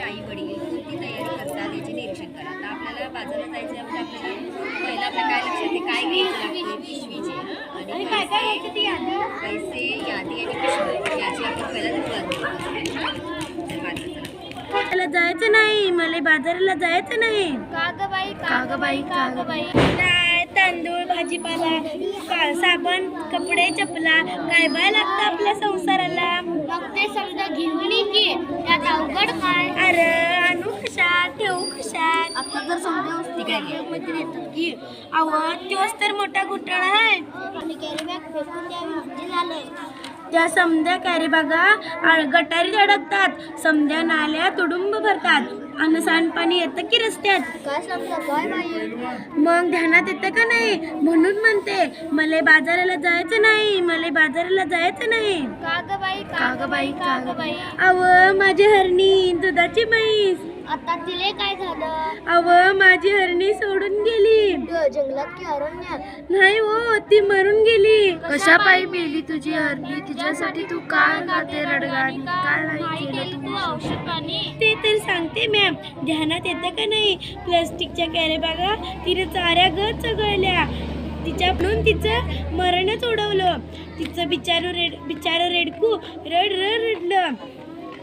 आई वडील कोणती तयारी करतात याचे निरीक्षण करा. आता आपल्याला बाजारात जायचं आहे म्हणजे आपल्याला पहिलं आपल्या काय लक्षात आहे, काय घ्यायचं लागते पिशवीचे आणि पैसे यादी आणि पिशवी याची आपण पहिला मला जायचं नाही, मला बाजाराला जायचं नाही. कागबाई डाळ तांदूळ भाजीपाला साबण कपडे चपला काय बाय लागतं आपल्या संसाराला. मग ते समजा घेऊन ये की त्यात अवघड काय. अरे आणू कशात ठेवू कशात. आता जर समजा तिकडे येतात की अव तोच तर मोठा घोटाळा आहे. आणि कॅरी बॅग फेकून द्यावी म्हणजे झालं. त्या समध्या कॅरी बागा गटारीत अडकतात, समध्या नाल्या तुडुंब भरतात आणि सांडपाणी येतं की रस्त्यात. काय समजा काय बाई. मग ध्यानात येतं का नाही, म्हणून म्हणते मला बाजाराला जायचं नाही, मला बाजाराला जायचं नाही. कागबाई अव माझी हरणी दुधाची म्हैस. आता तिले काय झालं. अव माझी हरणी सोडून गेली. जंगलात की अरण्यात. नाही हो, ती मरून गेली. कशा पायी मेली तुझी हरणी. तिच्यासाठी तू काय खाते रडगाणी. काय नाही केलं तू औषध पाणी. ते तर सांगते मॅम, ध्यानात येतं का नाही, प्लास्टिकच्या कॅरी बॅगा तिने चाऱ्या गच चघळल्या. म्हणून तिचं मरणच उडवलं. तिचं बिचारं रेडकू रडलं.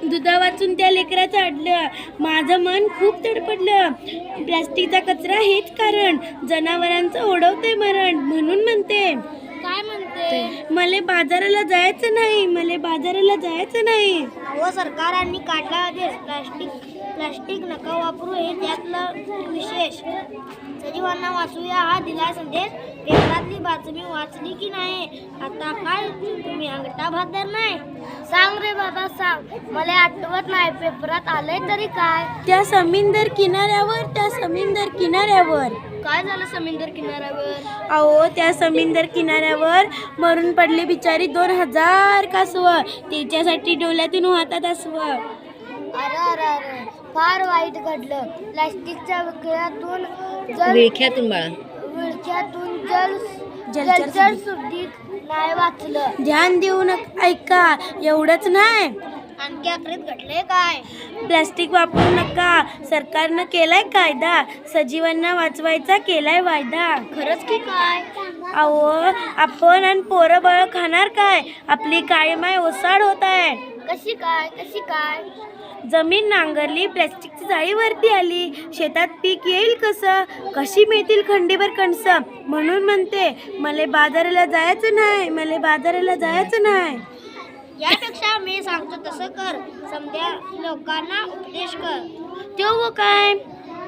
दुधा वाचून त्या लेकराचं अडलं. माझं मन खूप तडपडलं. प्लास्टिकचा कचरा हेच कारण, जनावरांचं ओढवते मरण. म्हणून म्हणते, काय म्हणते. मला बाजाराला जायचं नाही, मला बाजाराला जायचं नाही. व सरकारांनी काढला आदेश प्लास्टिक नका वापरू हे त्यातलं विशेष. सजीवांना वाचूया हा दिला संदेश. पेपरातली बातमी वाचली की नाही. आता काय तुम्ही अंगठा भादर नाही. सांग रे बाबा सांग, मला आठवत नाही पेपरात आलंय तरी काय. त्या समुद्र किनाऱ्यावर काय झालं समुद्र किनाऱ्यावर. अहो त्या समुद्र किनाऱ्यावर मरून पडली बिचारी 2000 कासवं. तिच्यासाठी डोल्यातून वाहतात असव. अरे फार वाईट घडलं. प्लास्टिकच्या विळख्यातून बाळा जलचर सुद्धा नाही वाचलं. ध्यान देऊ नका, ऐका. एवढंच नाही, आणखी आखरीत घडले काय. प्लास्टिक वापरू नका. सरकारनं केलाय कायदा, सजीवांना वाचवायचा केलाय वायदा. खरंच की काय. अहो आपण आणि पोरं बाळ खाणार काय. आपली काळीमाय ओसाड होत आहे. कशी काय. जमीन नांगरली, प्लॅस्टिकची जाळी वरती आली. शेतात पीक येईल कसं, कशी मिळतील खंडीभर कणसं. म्हणून म्हणते मला बाजाराला जायचं नाही, मला बाजाराला जायचं नाही. यापेक्षा मी सांगतो तसं कर. समध्या लोकांना उपदेश कर. तेव्हा काय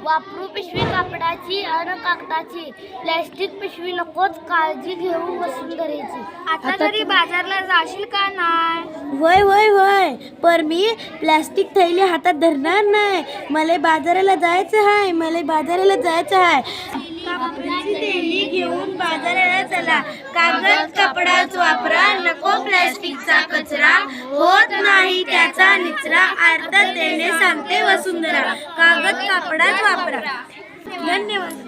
वापरू पिशवी कापडाची आणि कागदाची. प्लॅस्टिक पिशवी नकोच. काळजी घेऊ वसुंधरेची. आता तरी बाजारला जाशील का नाही. होय पर मी प्लास्टिक थैली हातात धरणार नाही. मला बाजाराला जायचं आहे, मला बाजाराला जायचं आहे. कापडाची थैली घेऊन बाजाराला चला. कागद कपडाच वापरा, नको प्लास्टिकचा कचरा. होत नाही त्याचा निचरा, अर्थात देणे सांगते वसुंधरा. कागद कपडाच वापरा. धन्यवाद.